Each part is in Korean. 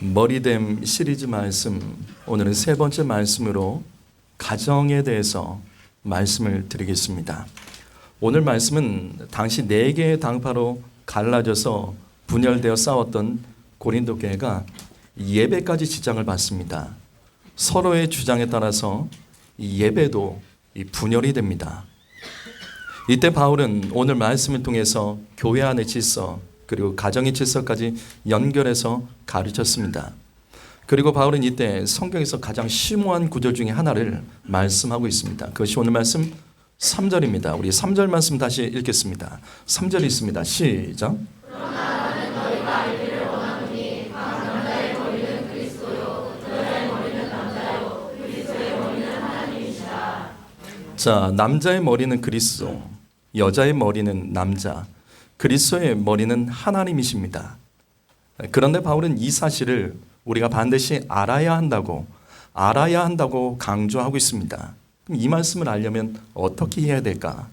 머리됨 시리즈 말씀, 오늘은 세 번째 말씀으로 가정에 대해서 말씀을 드리겠습니다. 오늘 말씀은 당시 네 개의 당파로 갈라져서 분열되어 싸웠던 고린도 교회가 예배까지 지장을 받습니다. 서로의 주장에 따라서 이 예배도 분열이 됩니다. 이때 바울은 오늘 말씀을 통해서 교회 안의 질서 그리고 가정의 질서까지 연결해서 가르쳤습니다. 그리고 바울은 이때 성경에서 가장 심오한 구절 중에 하나를 말씀하고 있습니다. 그것이 오늘 말씀 3절입니다. 우리 3절 말씀 다시 읽겠습니다. 3절이 있습니다. 시작. 자, 남자의 머리는 그리스도, 여자의 머리는 남자, 그리스도의 머리는 하나님이십니다. 그런데 바울은 이 사실을 우리가 반드시 알아야 한다고 강조하고 있습니다. 그럼 이 말씀을 알려면 어떻게 해야 될까?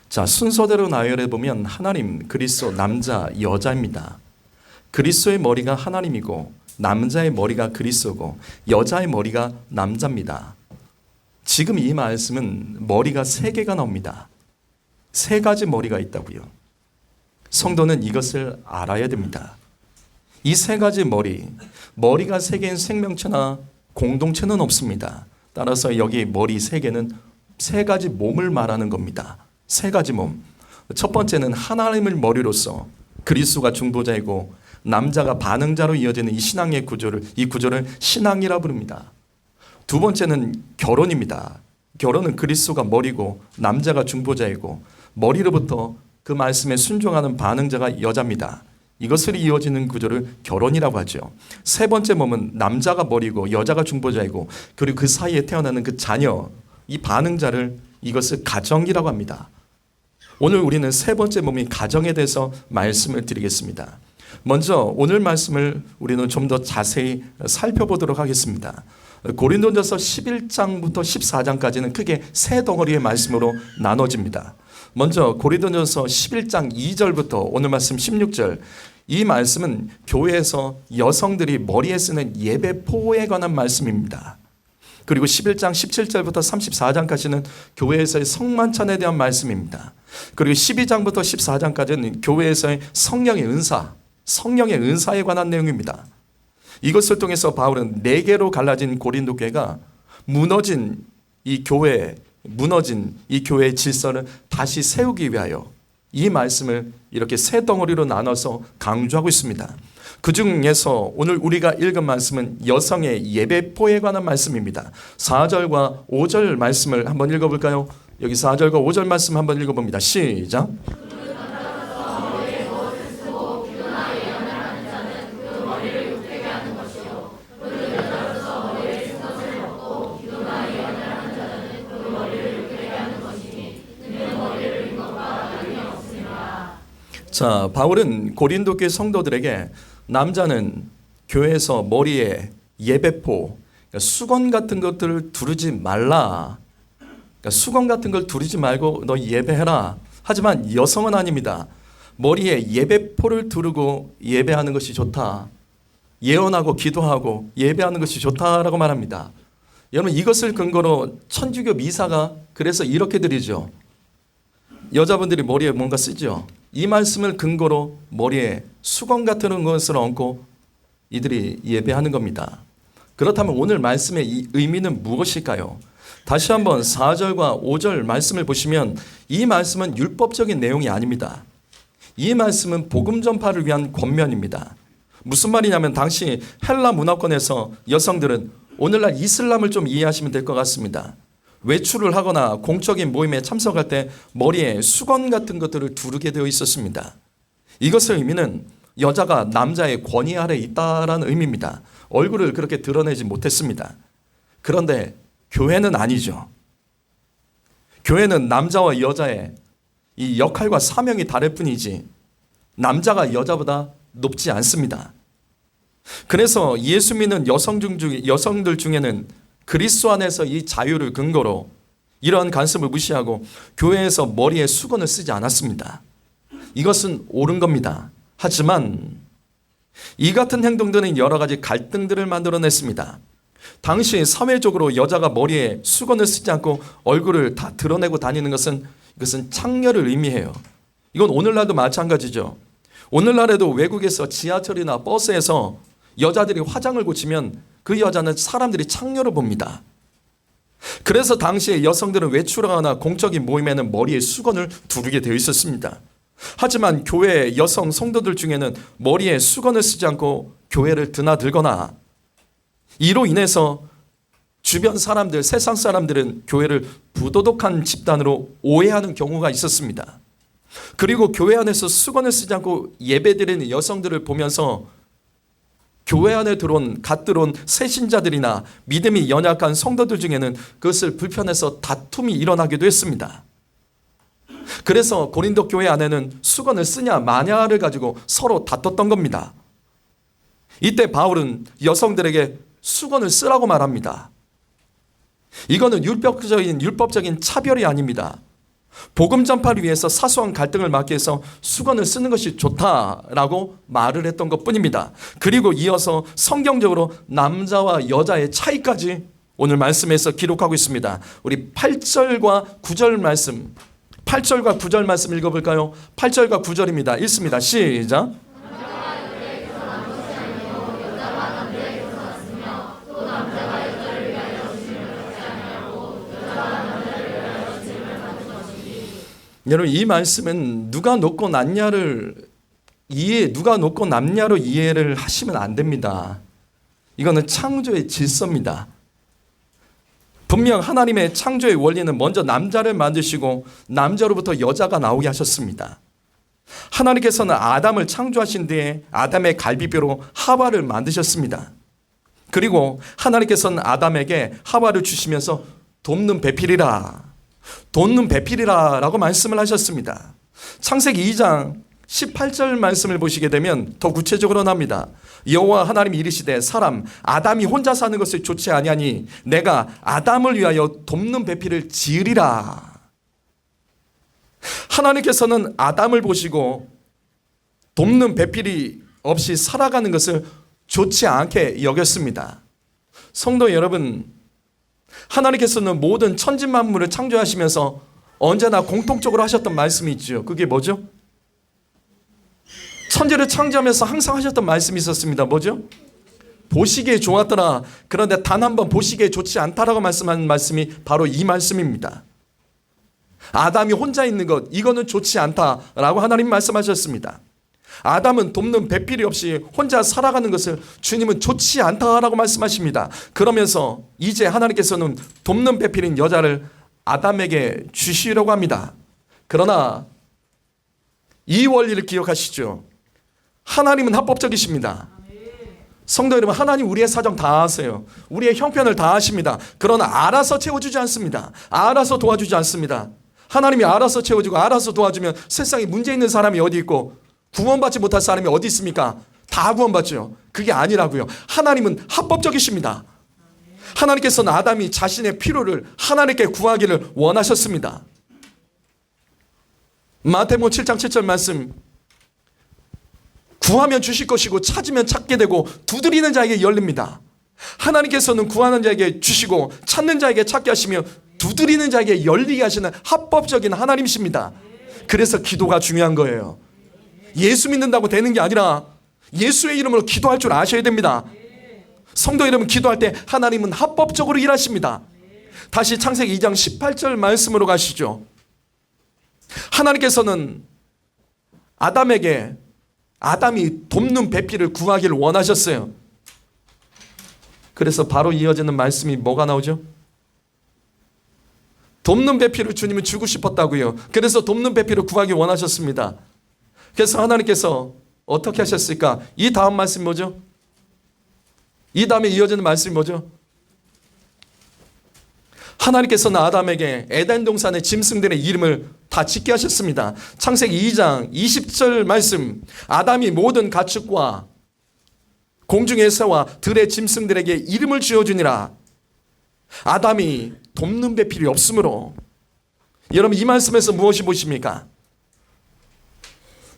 자, 순서대로 나열해 보면 하나님, 그리스도, 남자, 여자입니다. 그리스도의 머리가 하나님이고 남자의 머리가 그리스도고 여자의 머리가 남자입니다. 지금 이 말씀은 머리가 세 개가 나옵니다. 세 가지 머리가 있다고요. 성도는 이것을 알아야 됩니다. 이 세 가지 머리가 세 개인 생명체나 공동체는 없습니다. 따라서 여기 머리 세 개는 세 가지 몸을 말하는 겁니다. 세 가지 몸. 첫 번째는 하나님을 머리로서 그리스도가 중보자이고 남자가 반응자로 이어지는 이 신앙의 구조를 신앙이라 부릅니다. 두 번째는 결혼입니다. 결혼은 그리스도가 머리고 남자가 중보자이고 머리로부터 그 말씀에 순종하는 반응자가 여자입니다. 이것을 이어지는 구조를 결혼이라고 하죠. 세 번째 몸은 남자가 머리고 여자가 중보자이고 그리고 그 사이에 태어나는 그 자녀, 이 반응자를 이것을 가정이라고 합니다. 오늘 우리는 세 번째 몸인 가정에 대해서 말씀을 드리겠습니다. 먼저 오늘 말씀을 우리는 좀 더 자세히 살펴보도록 하겠습니다. 고린도전서 11장부터 14장까지는 크게 세 덩어리의 말씀으로 나눠집니다. 먼저 고린도전서 11장 2절부터 오늘 말씀 16절, 이 말씀은 교회에서 여성들이 머리에 쓰는 예배포에 관한 말씀입니다. 그리고 11장 17절부터 34장까지는 교회에서의 성만찬에 대한 말씀입니다. 그리고 12장부터 14장까지는 교회에서의 성령의 은사에 관한 내용입니다. 이것을 통해서 바울은 네 개로 갈라진 고린도 교회가 무너진 이 교회의 질서를 다시 세우기 위하여 이 말씀을 이렇게 세 덩어리로 나눠서 강조하고 있습니다. 그 중에서 오늘 우리가 읽은 말씀은 여성의 예배포에 관한 말씀입니다. 4절과 5절 말씀을 한번 읽어볼까요? 여기 4절과 5절 말씀 한번 읽어봅니다. 시작. 자, 바울은 고린도 교회 성도들에게 남자는 교회에서 머리에 예배포, 그러니까 수건 같은 것들을 두르지 말라. 그러니까 수건 같은 걸 두르지 말고 너 예배해라. 하지만 여성은 아닙니다. 머리에 예배포를 두르고 예배하는 것이 좋다. 예언하고 기도하고 예배하는 것이 좋다라고 말합니다. 여러분, 이것을 근거로 천주교 미사가 그래서 이렇게 드리죠. 여자분들이 머리에 뭔가 쓰죠. 이 말씀을 근거로 머리에 수건 같은 것을 얹고 이들이 예배하는 겁니다. 그렇다면 오늘 말씀의 이 의미는 무엇일까요? 다시 한번 4절과 5절 말씀을 보시면 이 말씀은 율법적인 내용이 아닙니다. 이 말씀은 복음 전파를 위한 권면입니다. 무슨 말이냐면 당시 헬라 문화권에서 여성들은 오늘날 이슬람을 좀 이해하시면 될 것 같습니다. 외출을 하거나 공적인 모임에 참석할 때 머리에 수건 같은 것들을 두르게 되어 있었습니다. 이것의 의미는 여자가 남자의 권위 아래 있다라는 의미입니다. 얼굴을 그렇게 드러내지 못했습니다. 그런데 교회는 아니죠. 교회는 남자와 여자의 이 역할과 사명이 다를 뿐이지 남자가 여자보다 높지 않습니다. 그래서 예수 믿는 여성들 중에는 그리스도 안에서 이 자유를 근거로 이러한 관습을 무시하고 교회에서 머리에 수건을 쓰지 않았습니다. 이것은 옳은 겁니다. 하지만 이 같은 행동들은 여러 가지 갈등들을 만들어냈습니다. 당시 사회적으로 여자가 머리에 수건을 쓰지 않고 얼굴을 다 드러내고 다니는 것은 이것은 창녀를 의미해요. 이건 오늘날도 마찬가지죠. 오늘날에도 외국에서 지하철이나 버스에서 여자들이 화장을 고치면 그 여자는 사람들이 창녀로 봅니다. 그래서 당시에 여성들은 외출하거나 공적인 모임에는 머리에 수건을 두르게 되어 있었습니다. 하지만 교회 여성 성도들 중에는 머리에 수건을 쓰지 않고 교회를 드나들거나 이로 인해서 주변 사람들, 세상 사람들은 교회를 부도덕한 집단으로 오해하는 경우가 있었습니다. 그리고 교회 안에서 수건을 쓰지 않고 예배드리는 여성들을 보면서 교회 안에 갓 들어온 새신자들이나 믿음이 연약한 성도들 중에는 그것을 불편해서 다툼이 일어나기도 했습니다. 그래서 고린도 교회 안에는 수건을 쓰냐 마냐를 가지고 서로 다퉜던 겁니다. 이때 바울은 여성들에게 수건을 쓰라고 말합니다. 이거는 율법적인 차별이 아닙니다. 복음 전파를 위해서 사소한 갈등을 막기 위해서 수건을 쓰는 것이 좋다라고 말을 했던 것뿐입니다. 그리고 이어서 성경적으로 남자와 여자의 차이까지 오늘 말씀에서 기록하고 있습니다. 우리 8절과 9절 말씀, 8절과 9절 말씀 읽어볼까요? 8절과 9절입니다. 읽습니다. 시작. 여러분, 이 말씀은 누가 높고 낮냐로 이해를 하시면 안 됩니다. 이거는 창조의 질서입니다. 분명 하나님의 창조의 원리는 먼저 남자를 만드시고 남자로부터 여자가 나오게 하셨습니다. 하나님께서는 아담을 창조하신 뒤에 아담의 갈비뼈로 하와를 만드셨습니다. 그리고 하나님께서는 아담에게 하와를 주시면서 돕는 배필이라라고 말씀을 하셨습니다. 창세기 2장 18절 말씀을 보시게 되면 더 구체적으로 납니다. 여호와 하나님이 이르시되 사람 아담이 혼자 사는 것을 좋지 아니하니 내가 아담을 위하여 돕는 배필을 지으리라. 하나님께서는 아담을 보시고 돕는 배필이 없이 살아가는 것을 좋지 않게 여겼습니다. 성도 여러분, 하나님께서는 모든 천지만물을 창조하시면서 언제나 공통적으로 하셨던 말씀이 있죠. 그게 뭐죠? 천지를 창조하면서 항상 하셨던 말씀이 있었습니다. 뭐죠? 보시기에 좋았더라. 그런데 단 한 번 보시기에 좋지 않다라고 말씀한 말씀이 바로 이 말씀입니다. 아담이 혼자 있는 것, 이거는 좋지 않다라고 하나님 말씀하셨습니다. 아담은 돕는 배필이 없이 혼자 살아가는 것을 주님은 좋지 않다라고 말씀하십니다. 그러면서 이제 하나님께서는 돕는 배필인 여자를 아담에게 주시려고 합니다. 그러나 이 원리를 기억하시죠. 하나님은 합법적이십니다. 성도 여러분, 하나님 우리의 사정 다 아세요. 우리의 형편을 다 아십니다. 그러나 알아서 채워주지 않습니다. 알아서 도와주지 않습니다. 하나님이 알아서 채워주고 알아서 도와주면 세상에 문제 있는 사람이 어디 있고 구원받지 못할 사람이 어디 있습니까? 다 구원받죠. 그게 아니라고요. 하나님은 합법적이십니다. 하나님께서는 아담이 자신의 필요를 하나님께 구하기를 원하셨습니다. 마태복음 7장 7절 말씀, 구하면 주실 것이고 찾으면 찾게 되고 두드리는 자에게 열립니다. 하나님께서는 구하는 자에게 주시고 찾는 자에게 찾게 하시며 두드리는 자에게 열리게 하시는 합법적인 하나님이십니다. 그래서 기도가 중요한 거예요. 예수 믿는다고 되는 게 아니라 예수의 이름으로 기도할 줄 아셔야 됩니다. 성도 여러분, 기도할 때 하나님은 합법적으로 일하십니다. 다시 창세기 2장 18절 말씀으로 가시죠. 하나님께서는 아담에게 아담이 돕는 배필을 구하기를 원하셨어요. 그래서 바로 이어지는 말씀이 뭐가 나오죠? 돕는 배필을 주님은 주고 싶었다고요. 그래서 돕는 배필을 구하기 원하셨습니다. 그래서 하나님께서 어떻게 하셨을까? 이 다음 말씀이 뭐죠? 이 다음에 이어지는 말씀이 뭐죠? 하나님께서는 아담에게 에덴 동산의 짐승들의 이름을 다 짓게 하셨습니다. 창세기 2장 20절 말씀, 아담이 모든 가축과 공중의 새와 들의 짐승들에게 이름을 지어주니라. 아담이 돕는 배필이 없으므로, 여러분 이 말씀에서 무엇이 보십니까?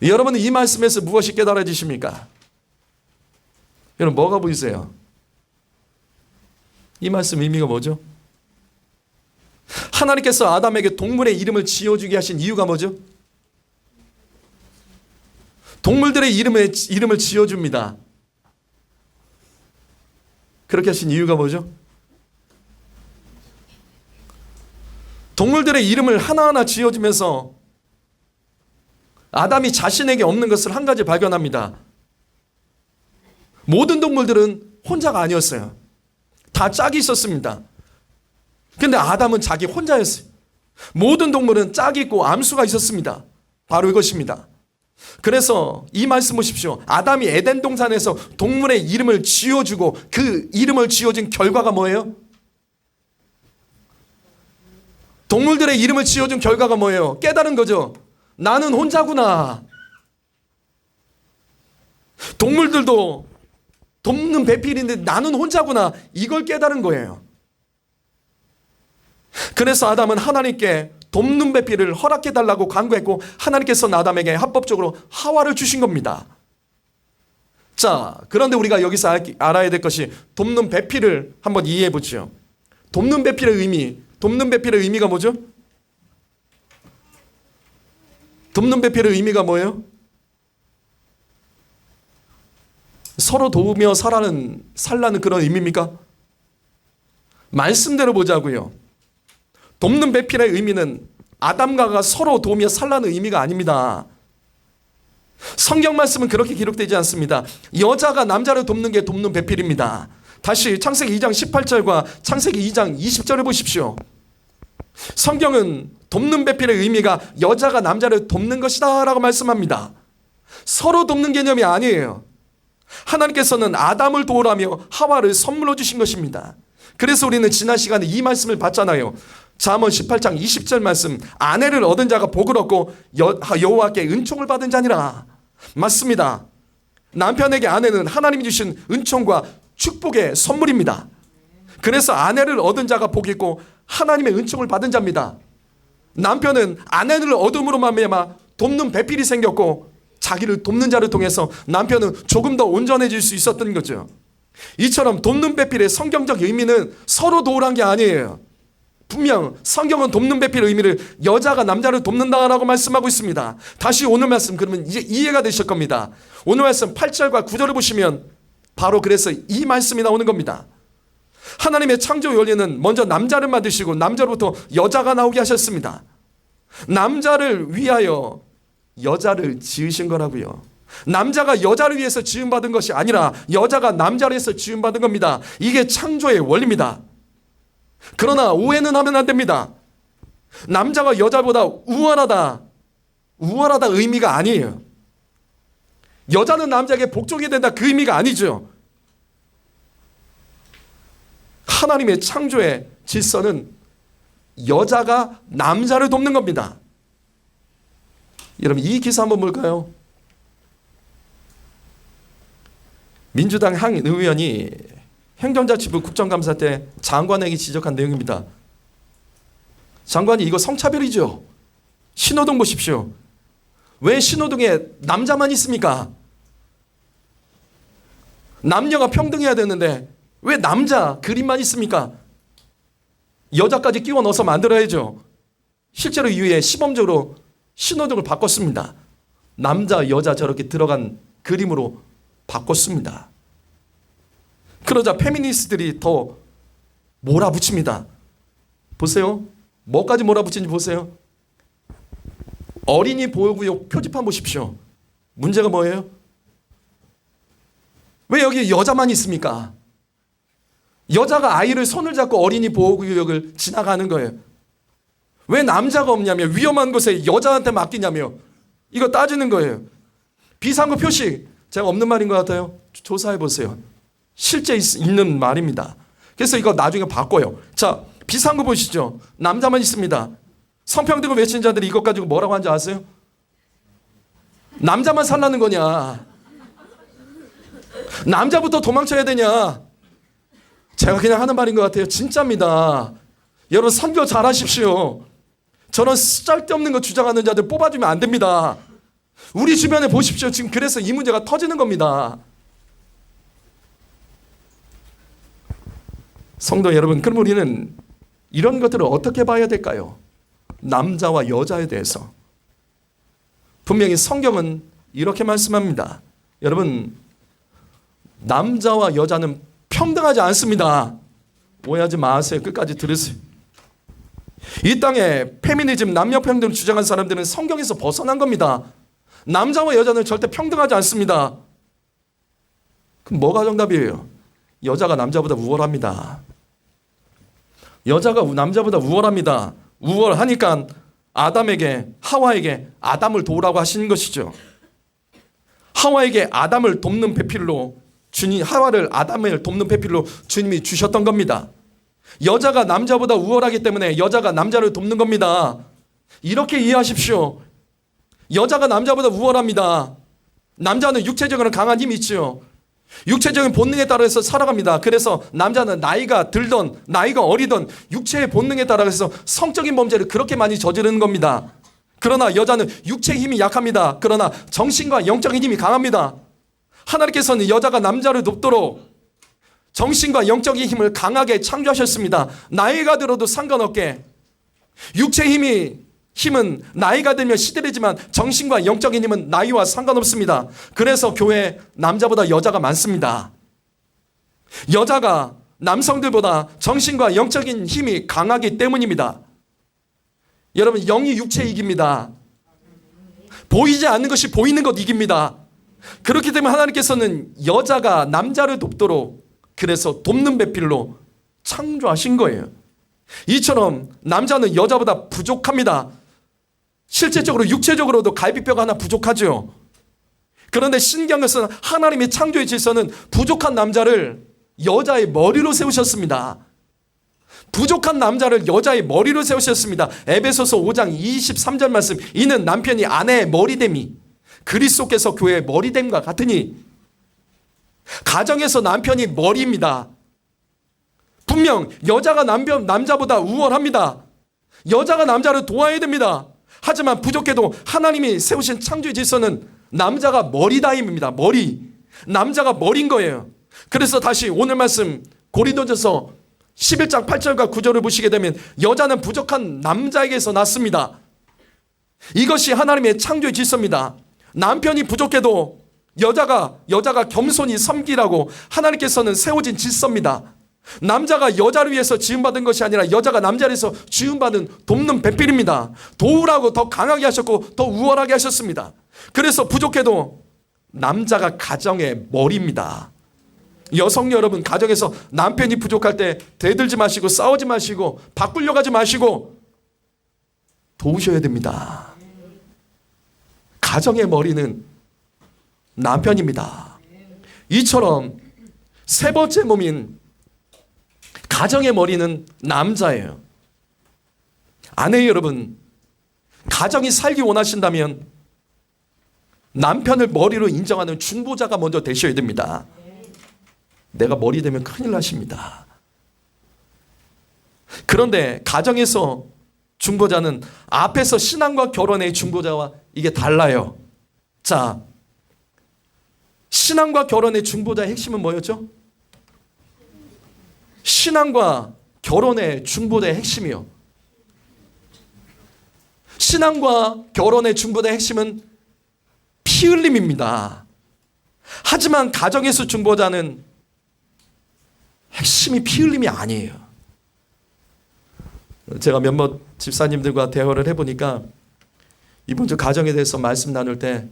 여러분은 이 말씀에서 무엇이 깨달아지십니까? 여러분 뭐가 보이세요? 이 말씀 의미가 뭐죠? 하나님께서 아담에게 동물의 이름을 지어주게 하신 이유가 뭐죠? 동물들의 이름을 지어줍니다. 그렇게 하신 이유가 뭐죠? 동물들의 이름을 하나하나 지어주면서 아담이 자신에게 없는 것을 한 가지 발견합니다. 모든 동물들은 혼자가 아니었어요. 다 짝이 있었습니다. 근데 아담은 자기 혼자였어요. 모든 동물은 짝이 있고 암수가 있었습니다. 바로 이것입니다. 그래서 이 말씀 보십시오. 아담이 에덴 동산에서 동물의 이름을 지어주고 그 이름을 지어준 결과가 뭐예요? 동물들의 이름을 지어준 결과가 뭐예요? 깨달은 거죠. 나는 혼자구나. 동물들도 돕는 배필인데 나는 혼자구나. 이걸 깨달은 거예요. 그래서 아담은 하나님께 돕는 배필을 허락해달라고 간구했고 하나님께서는 아담에게 합법적으로 하와를 주신 겁니다. 자, 그런데 우리가 여기서 알아야 될 것이 돕는 배필을 한번 이해해 보죠. 돕는 배필의 의미가 뭐죠? 돕는 배필의 의미가 뭐예요? 서로 도우며 살라는 그런 의미입니까? 말씀대로 보자고요. 돕는 배필의 의미는 아담과 서로 도우며 살라는 의미가 아닙니다. 성경 말씀은 그렇게 기록되지 않습니다. 여자가 남자를 돕는 게 돕는 배필입니다. 다시 창세기 2장 18절과 창세기 2장 20절을 보십시오. 성경은 돕는 배필의 의미가 여자가 남자를 돕는 것이다 라고 말씀합니다. 서로 돕는 개념이 아니에요. 하나님께서는 아담을 도우라며 하와를 선물로 주신 것입니다. 그래서 우리는 지난 시간에 이 말씀을 봤잖아요. 잠언 18장 20절 말씀, 아내를 얻은 자가 복을 얻고 여호와께 은총을 받은 자니라. 맞습니다. 남편에게 아내는 하나님이 주신 은총과 축복의 선물입니다. 그래서 아내를 얻은 자가 복이 있고 하나님의 은총을 받은 자입니다. 남편은 아내를 얻음으로 말미암아 돕는 배필이 생겼고 자기를 돕는 자를 통해서 남편은 조금 더 온전해질 수 있었던 거죠. 이처럼 돕는 배필의 성경적 의미는 서로 도우란 게 아니에요. 분명 성경은 돕는 배필의 의미를 여자가 남자를 돕는다라고 말씀하고 있습니다. 다시 오늘 말씀 그러면 이제 이해가 되실 겁니다. 오늘 말씀 8절과 9절을 보시면 바로 그래서 이 말씀이 나오는 겁니다. 하나님의 창조 원리는 먼저 남자를 만드시고 남자로부터 여자가 나오게 하셨습니다. 남자를 위하여 여자를 지으신 거라고요. 남자가 여자를 위해서 지음받은 것이 아니라 여자가 남자를 위해서 지음받은 겁니다. 이게 창조의 원리입니다. 그러나 오해는 하면 안 됩니다. 남자가 여자보다 우월하다 의미가 아니에요. 여자는 남자에게 복종이 된다 그 의미가 아니죠. 하나님의 창조의 질서는 여자가 남자를 돕는 겁니다. 여러분 이 기사 한번 볼까요? 민주당 한 의원이 행정자치부 국정감사 때 장관에게 지적한 내용입니다. 장관이 이거 성차별이죠. 신호등 보십시오. 왜 신호등에 남자만 있습니까? 남녀가 평등해야 되는데 왜 남자 그림만 있습니까? 여자까지 끼워 넣어서 만들어야죠. 실제로 이후에 시범적으로 신호등을 바꿨습니다. 남자 여자 저렇게 들어간 그림으로 바꿨습니다. 그러자 페미니스트들이 더 몰아붙입니다. 보세요. 뭐까지 몰아붙인지 보세요. 어린이 보호구역 표지판 보십시오. 문제가 뭐예요? 왜 여기 여자만 있습니까? 여자가 아이를 손을 잡고 어린이 보호구역을 지나가는 거예요. 왜 남자가 없냐며, 위험한 곳에 여자한테 맡기냐며, 이거 따지는 거예요. 비상구 표식, 제가 없는 말인 것 같아요. 조사해 보세요. 실제 있는 말입니다. 그래서 이거 나중에 바꿔요. 자, 비상구 보시죠. 남자만 있습니다. 성평등을 외친 자들이 이것 가지고 뭐라고 하는지 아세요? 남자만 살라는 거냐? 남자부터 도망쳐야 되냐? 제가 그냥 하는 말인 것 같아요. 진짜입니다. 여러분 선교 잘하십시오. 저런 쓸데없는 거 주장하는 자들 뽑아주면 안 됩니다. 우리 주변에 보십시오. 지금 그래서 이 문제가 터지는 겁니다. 성도 여러분, 그럼 우리는 이런 것들을 어떻게 봐야 될까요? 남자와 여자에 대해서. 분명히 성경은 이렇게 말씀합니다. 여러분, 남자와 여자는 평등하지 않습니다. 오해하지 마세요. 끝까지 들으세요. 이 땅에 페미니즘, 남녀평등을 주장한 사람들은 성경에서 벗어난 겁니다. 남자와 여자는 절대 평등하지 않습니다. 그럼 뭐가 정답이에요? 여자가 남자보다 우월합니다. 여자가 남자보다 우월합니다. 우월하니까 아담에게, 하와에게 아담을 도우라고 하시는 것이죠. 하와에게 아담을 돕는 배필로 하와를 아담을 돕는 배필로 주님이 주셨던 겁니다. 여자가 남자보다 우월하기 때문에 여자가 남자를 돕는 겁니다. 이렇게 이해하십시오. 여자가 남자보다 우월합니다. 남자는 육체적으로 강한 힘이 있죠. 육체적인 본능에 따라서 살아갑니다. 그래서 남자는 나이가 들던 나이가 어리던 육체의 본능에 따라서 성적인 범죄를 그렇게 많이 저지르는 겁니다. 그러나 여자는 육체의 힘이 약합니다. 그러나 정신과 영적인 힘이 강합니다. 하나님께서는 여자가 남자를 돕도록 정신과 영적인 힘을 강하게 창조하셨습니다. 나이가 들어도 상관없게. 육체의 힘은 나이가 들면 시들해지만 정신과 영적인 힘은 나이와 상관없습니다. 그래서 교회에 남자보다 여자가 많습니다. 여자가 남성들보다 정신과 영적인 힘이 강하기 때문입니다. 여러분, 영이 육체에 이깁니다. 보이지 않는 것이 보이는 것 이깁니다. 그렇기 때문에 하나님께서는 여자가 남자를 돕도록 그래서 돕는 배필로 창조하신 거예요. 이처럼 남자는 여자보다 부족합니다. 실제적으로 육체적으로도 갈비뼈가 하나 부족하죠. 그런데 신경에서는 하나님의 창조의 질서는 부족한 남자를 여자의 머리로 세우셨습니다. 부족한 남자를 여자의 머리로 세우셨습니다. 에베소서 5장 23절 말씀, 이는 남편이 아내의 머리됨이 그리스도께서 교회의 머리됨과 같으니. 가정에서 남편이 머리입니다. 분명 여자가 남자보다 우월합니다. 여자가 남자를 도와야 됩니다. 하지만 부족해도 하나님이 세우신 창조의 질서는 남자가 머리다임입니다. 머리. 남자가 머리인 거예요. 그래서 다시 오늘 말씀 고린도전서 11장 8절과 9절을 보시게 되면 여자는 부족한 남자에게서 났습니다. 이것이 하나님의 창조의 질서입니다. 남편이 부족해도 여자가 겸손히 섬기라고 하나님께서는 세워진 질서입니다. 남자가 여자를 위해서 지음받은 것이 아니라 여자가 남자를 위해서 지음받은 돕는 배필입니다. 도우라고 더 강하게 하셨고 더 우월하게 하셨습니다. 그래서 부족해도 남자가 가정의 머리입니다. 여성 여러분, 가정에서 남편이 부족할 때 대들지 마시고 싸우지 마시고 바꾸려고 하지 마시고 도우셔야 됩니다. 가정의 머리는 남편입니다. 이처럼 세 번째 몸인 가정의 머리는 남자예요. 아내 여러분, 가정이 살기 원하신다면 남편을 머리로 인정하는 중보자가 먼저 되셔야 됩니다. 내가 머리 되면 큰일 나십니다. 그런데 가정에서 중보자는 앞에서 신앙과 결혼의 중보자와 이게 달라요. 자, 신앙과 결혼의 중보자의 핵심은 뭐였죠? 신앙과 결혼의 중보자의 핵심이요. 신앙과 결혼의 중보자의 핵심은 피 흘림입니다. 하지만 가정에서 중보자는 핵심이 피 흘림이 아니에요. 제가 몇몇 집사님들과 대화를 해보니까 이번 주 가정에 대해서 말씀 나눌 때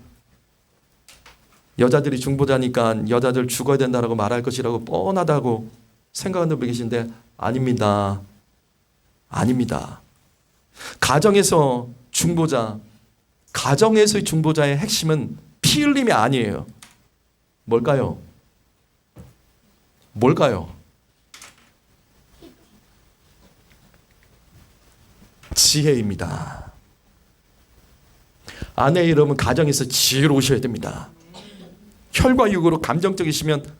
여자들이 중보자니까 여자들 죽어야 된다고 말할 것이라고 뻔하다고 생각하는 분이 계신데 아닙니다. 아닙니다. 가정에서의 중보자의 핵심은 피 흘림이 아니에요. 뭘까요? 지혜입니다. 아내 여러분, 가정에서 지혜로우셔야 됩니다. 혈과 육으로 감정적이시면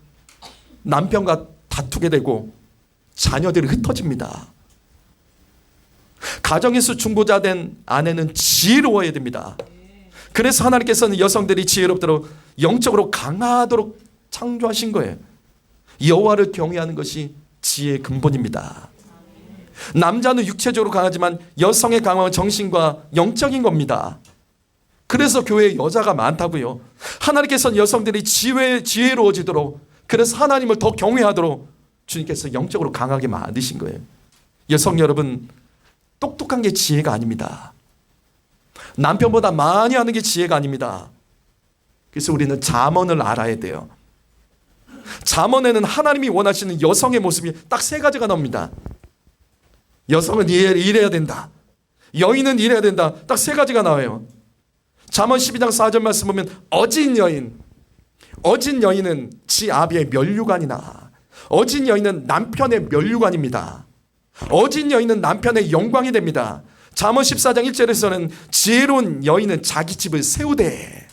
남편과 다투게 되고 자녀들이 흩어집니다. 가정에서 중보자 된 아내는 지혜로워야 됩니다. 그래서 하나님께서는 여성들이 지혜롭도록 영적으로 강하도록 창조하신 거예요. 여호와를 경외하는 것이 지혜의 근본입니다. 남자는 육체적으로 강하지만 여성의 강함은 정신과 영적인 겁니다. 그래서 교회에 여자가 많다고요. 하나님께서는 여성들이 지혜로워지도록, 그래서 하나님을 더 경외하도록 주님께서 영적으로 강하게 만드신 거예요. 여성 여러분, 똑똑한 게 지혜가 아닙니다. 남편보다 많이 하는 게 지혜가 아닙니다. 그래서 우리는 잠언을 알아야 돼요. 잠언에는 하나님이 원하시는 여성의 모습이 딱 세 가지가 나옵니다. 여성은 이래야 된다, 여인은 이래야 된다, 딱 세 가지가 나와요. 잠언 12장 4절 말씀 보면 어진 여인은 지 아비의 면류관이나, 어진 여인은 남편의 면류관입니다. 어진 여인은 남편의 영광이 됩니다. 잠언 14장 1절에서는 지혜로운 여인은 자기 집을 세우되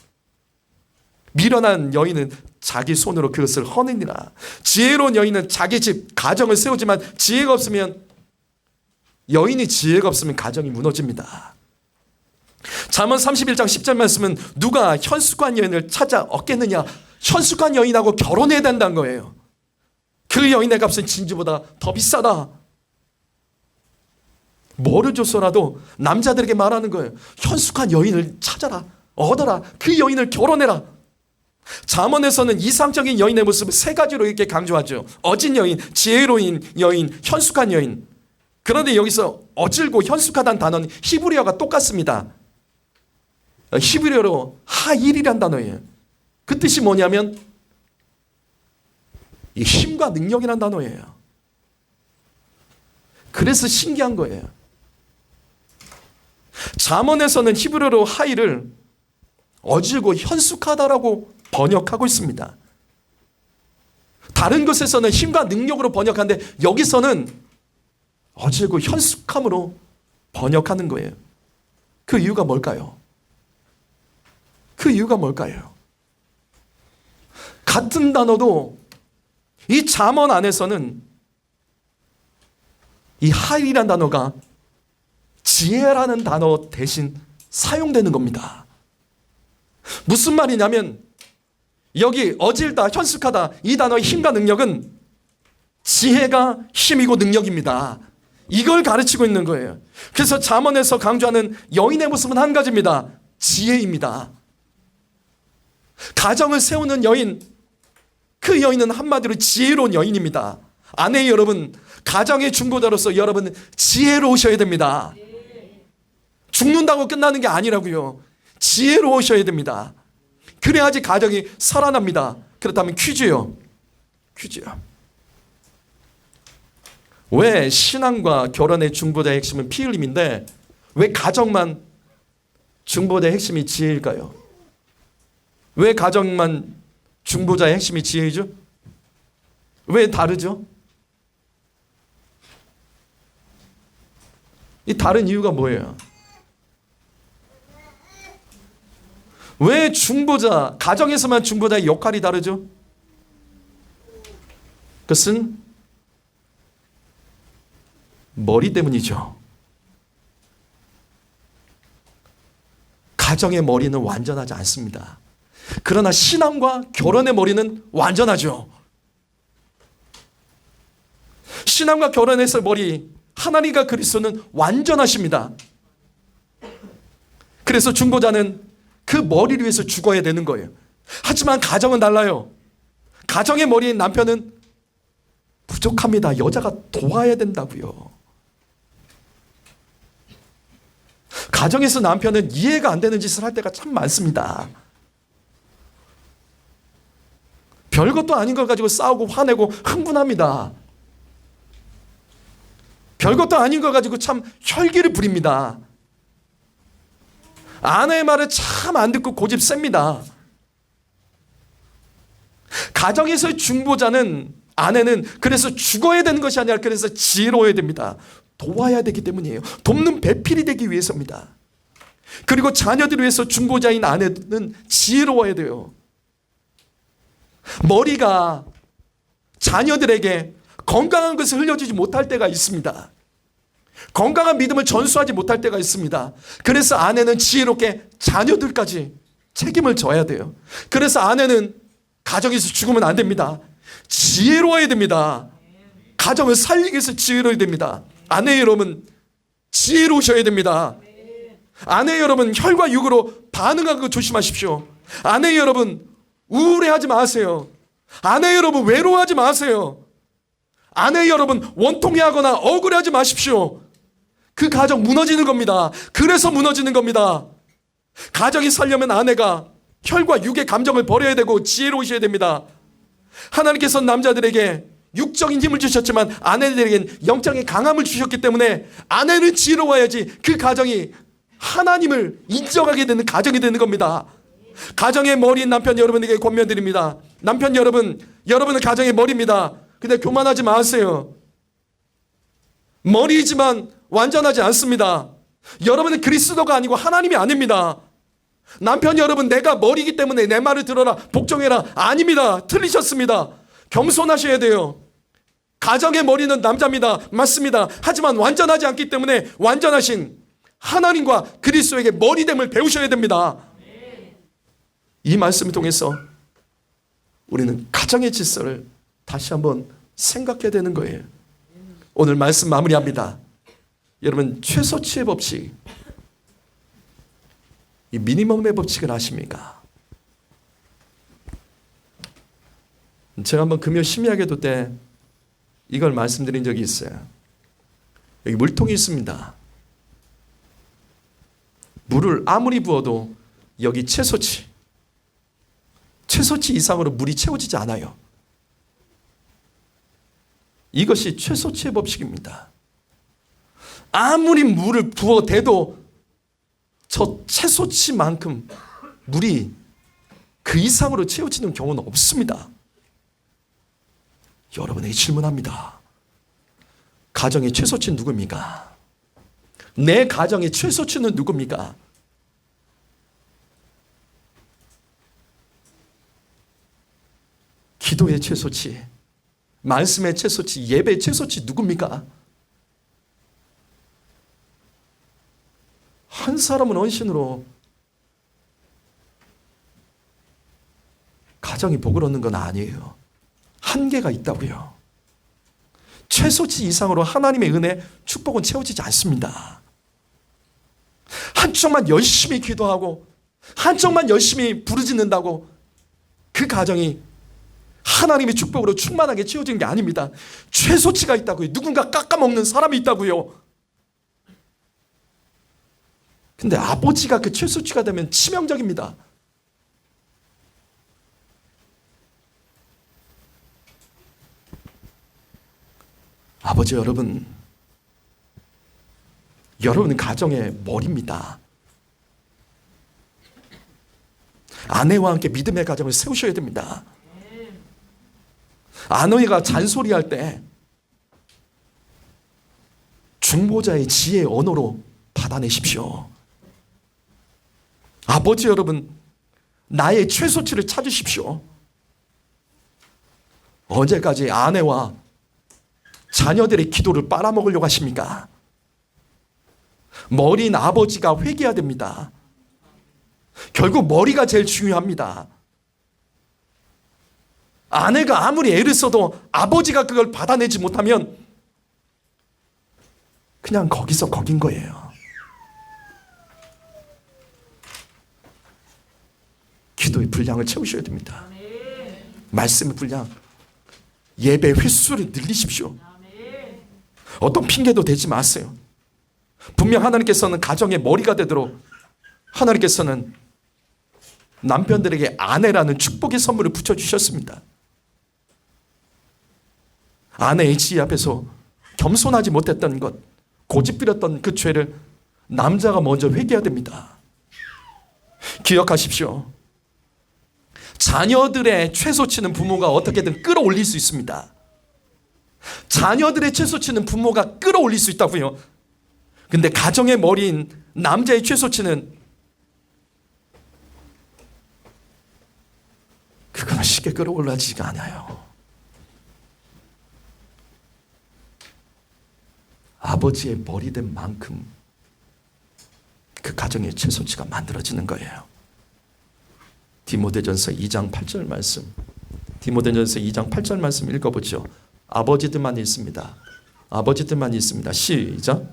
미련한 여인은 자기 손으로 그것을 허느니라. 지혜로운 여인은 자기 집 가정을 세우지만 여인이 지혜가 없으면 가정이 무너집니다. 잠언 31장 10절 말씀은 누가 현숙한 여인을 찾아 얻겠느냐, 현숙한 여인하고 결혼해야 된다는 거예요. 그 여인의 값은 진주보다 더 비싸다. 뭐를 줘서라도 남자들에게 말하는 거예요. 현숙한 여인을 찾아라, 얻어라, 그 여인을 결혼해라. 잠언에서는 이상적인 여인의 모습을 세 가지로 이렇게 강조하죠. 어진 여인, 지혜로운 여인, 현숙한 여인. 그런데 여기서 어질고 현숙하다는 단어는 히브리어가 똑같습니다. 히브리어로 하일이란 단어예요. 그 뜻이 뭐냐면 이 힘과 능력이란 단어예요. 그래서 신기한 거예요. 잠언에서는 히브리어로 하일을 어질고 현숙하다라고 번역하고 있습니다. 다른 것에서는 힘과 능력으로 번역하는데 여기서는 어질고 현숙함으로 번역하는 거예요. 그 이유가 뭘까요? 같은 단어도 이 잠언 안에서는 이 하일이라는 단어가 지혜라는 단어 대신 사용되는 겁니다. 무슨 말이냐면 여기 어질다, 현숙하다, 이 단어의 힘과 능력은 지혜가 힘이고 능력입니다. 이걸 가르치고 있는 거예요. 그래서 잠언에서 강조하는 여인의 모습은 한 가지입니다. 지혜입니다. 가정을 세우는 여인, 그 여인은 한마디로 지혜로운 여인입니다. 아내 여러분, 가정의 중보자로서 여러분은 지혜로우셔야 됩니다. 죽는다고 끝나는 게 아니라고요. 지혜로우셔야 됩니다. 그래야지 가정이 살아납니다. 그렇다면 퀴즈요. 왜 신앙과 결혼의 중보자의 핵심은 피 흘림인데 왜 가정만 중보자의 핵심이 지혜일까요? 왜 가정만 중보자의 핵심이 지혜이죠? 왜 다르죠? 이 다른 이유가 뭐예요? 왜 중보자, 가정에서만 중보자의 역할이 다르죠? 그것은 머리 때문이죠. 가정의 머리는 완전하지 않습니다. 그러나 신앙과 결혼의 머리는 완전하죠. 신앙과 결혼에서 머리, 하나님과 그리스도는 완전하십니다. 그래서 중보자는 그 머리를 위해서 죽어야 되는 거예요. 하지만 가정은 달라요. 가정의 머리인 남편은 부족합니다. 여자가 도와야 된다고요. 가정에서 남편은 이해가 안 되는 짓을 할 때가 참 많습니다. 별것도 아닌 걸 가지고 싸우고 화내고 흥분합니다. 별것도 아닌 걸 가지고 참 혈기를 부립니다. 아내의 말을 참 안 듣고 고집 셉니다. 가정에서의 중보자는, 아내는 그래서 죽어야 되는 것이 아니라 그래서 지혜로워야 됩니다. 도와야 되기 때문이에요. 돕는 배필이 되기 위해서입니다. 그리고 자녀들을 위해서 중보자인 아내는 지혜로워야 돼요. 머리가 자녀들에게 건강한 것을 흘려주지 못할 때가 있습니다. 건강한 믿음을 전수하지 못할 때가 있습니다. 그래서 아내는 지혜롭게 자녀들까지 책임을 져야 돼요. 그래서 아내는 가정에서 죽으면 안 됩니다. 지혜로워야 됩니다. 가정을 살리기 위해서 지혜로워야 됩니다. 아내 여러분, 지혜로우셔야 됩니다. 아내 여러분, 혈과 육으로 반응하는 거 조심하십시오. 아내 여러분, 우울해하지 마세요. 아내 여러분, 외로워하지 마세요. 아내 여러분, 원통해하거나 억울해하지 마십시오. 그 가정 무너지는 겁니다. 그래서 무너지는 겁니다. 가정이 살려면 아내가 혈과 육의 감정을 버려야 되고 지혜로우셔야 됩니다. 하나님께서 남자들에게 육적인 힘을 주셨지만 아내들에겐 영적인 강함을 주셨기 때문에 아내는 지혜로워야지 그 가정이 하나님을 인정하게 되는 가정이 되는 겁니다. 가정의 머리인 남편 여러분에게 권면드립니다. 남편 여러분, 여러분은 가정의 머리입니다. 근데 교만하지 마세요. 머리이지만 완전하지 않습니다. 여러분은 그리스도가 아니고 하나님이 아닙니다. 남편 여러분, 내가 머리이기 때문에 내 말을 들어라, 복종해라. 아닙니다. 틀리셨습니다. 겸손하셔야 돼요. 가정의 머리는 남자입니다. 맞습니다. 하지만 완전하지 않기 때문에 완전하신 하나님과 그리스도에게 머리됨을 배우셔야 됩니다. 이 말씀을 통해서 우리는 가정의 질서를 다시 한번 생각해야 되는 거예요. 오늘 말씀 마무리합니다. 여러분, 최소치의 법칙, 이 미니멈의 법칙을 아십니까? 제가 한번 금요 심야기도 때 이걸 말씀드린 적이 있어요. 여기 물통이 있습니다. 물을 아무리 부어도 여기 최소치 이상으로 물이 채워지지 않아요. 이것이 최소치의 법칙입니다. 아무리 물을 부어대도 저 최소치만큼 물이 그 이상으로 채워지는 경우는 없습니다. 여러분에게 질문합니다. 가정의 최소치는 누굽니까? 내 가정의 최소치는 누굽니까? 기도의 최소치, 말씀의 최소치, 예배의 최소치 누굽니까? 한 사람은 헌신으로 가정이 복을 얻는 건 아니에요. 한계가 있다고요. 최소치 이상으로 하나님의 은혜, 축복은 채워지지 않습니다. 한쪽만 열심히 기도하고 한쪽만 열심히 부르짖는다고 그 가정이 하나님의 축복으로 충만하게 채워지는 게 아닙니다. 최소치가 있다고요. 누군가 깎아먹는 사람이 있다고요. 근데 아버지가 그 최소치가 되면 치명적입니다. 아버지 여러분, 여러분은 가정의 머리입니다. 아내와 함께 믿음의 가정을 세우셔야 됩니다. 아내가 잔소리할 때 중보자의 지혜의 언어로 받아내십시오. 아버지 여러분, 나의 최소치를 찾으십시오. 언제까지 아내와 자녀들의 기도를 빨아먹으려고 하십니까? 머리인 아버지가 회개해야 됩니다. 결국 머리가 제일 중요합니다. 아내가 아무리 애를 써도 아버지가 그걸 받아내지 못하면 그냥 거기서 거긴 거예요. 기도의 분량을 채우셔야 됩니다. 말씀의 분량, 예배 횟수를 늘리십시오. 어떤 핑계도 대지 마세요. 분명 하나님께서는 가정의 머리가 되도록 하나님께서는 남편들에게 아내라는 축복의 선물을 붙여주셨습니다. 아내의 지혜 앞에서 겸손하지 못했던 것, 고집부렸던 그 죄를 남자가 먼저 회개해야 됩니다. 기억하십시오. 자녀들의 최소치는 부모가 어떻게든 끌어올릴 수 있습니다. 자녀들의 최소치는 부모가 끌어올릴 수 있다고요. 근데 가정의 머리인 남자의 최소치는 그거는 쉽게 끌어올라지가 않아요. 아버지의 머리된 만큼 그 가정의 최소치가 만들어지는 거예요. 디모데전서 2장 8절 말씀, 디모데전서 2장 8절 말씀 읽어보죠. 아버지들만 있습니다. 아버지들만 있습니다. 시작.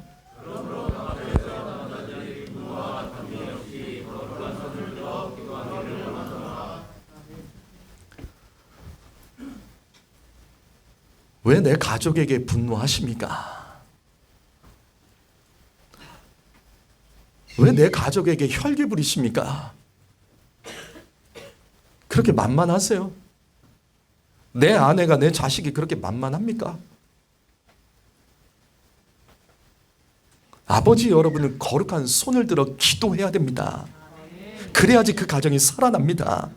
왜 내 가족에게 분노하십니까? 왜 내 가족에게 혈기 부리십니까? 그렇게 만만하세요? 내 아내가 내 자식이 그렇게 만만합니까? 아버지 여러분은 거룩한 손을 들어 기도해야 됩니다. 그래야지 그 가정이 살아납니다.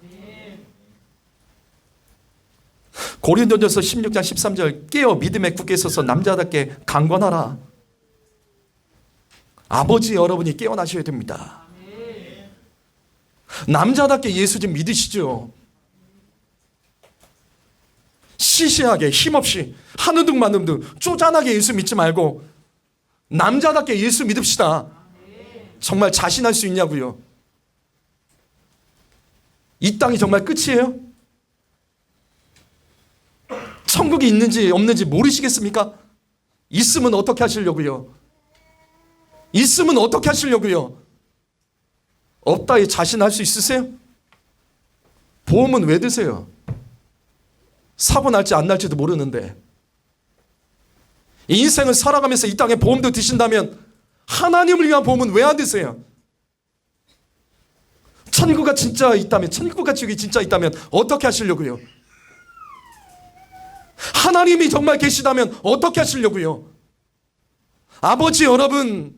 고린도전서 16장 13절 깨어 믿음에 굳게 서서 남자답게 강건하라. 아버지 여러분이 깨어나셔야 됩니다. 남자답게 예수 좀 믿으시죠. 시시하게 힘없이 한우등 만우등 쪼잔하게 예수 믿지 말고 남자답게 예수 믿읍시다. 정말 자신할 수 있냐고요? 이 땅이 정말 끝이에요? 천국이 있는지 없는지 모르시겠습니까? 있으면 어떻게 하시려고요? 있으면 어떻게 하시려고요? 없다에 자신할 수 있으세요? 보험은 왜 드세요? 사고 날지 안 날지도 모르는데. 인생을 살아가면서 이 땅에 보험도 드신다면 하나님을 위한 보험은 왜 안 드세요? 천국가 진짜 있다면, 천국과 지옥이 진짜 있다면 어떻게 하시려고요? 하나님이 정말 계시다면 어떻게 하시려고요? 아버지 여러분,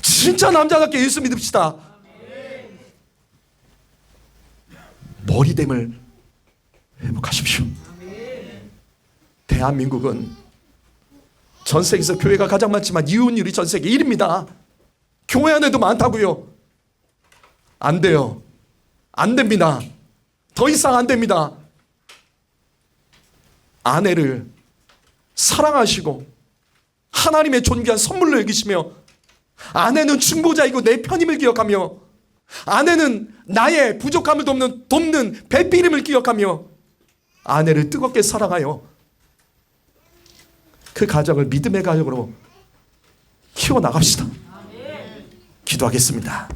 진짜 남자답게 예수 믿읍시다. 머리됨을 회복하십시오. 대한민국은 전 세계에서 교회가 가장 많지만 이혼율이 전 세계 1위입니다. 교회 안에도 많다고요. 안 돼요. 안 됩니다. 더 이상 안 됩니다. 아내를 사랑하시고 하나님의 존귀한 선물로 여기시며, 아내는 중보자이고 내 편임을 기억하며, 아내는 나의 부족함을 돕는 배필임을 기억하며 아내를 뜨겁게 사랑하여 그 가정을 믿음의 가정으로 키워나갑시다. 기도하겠습니다.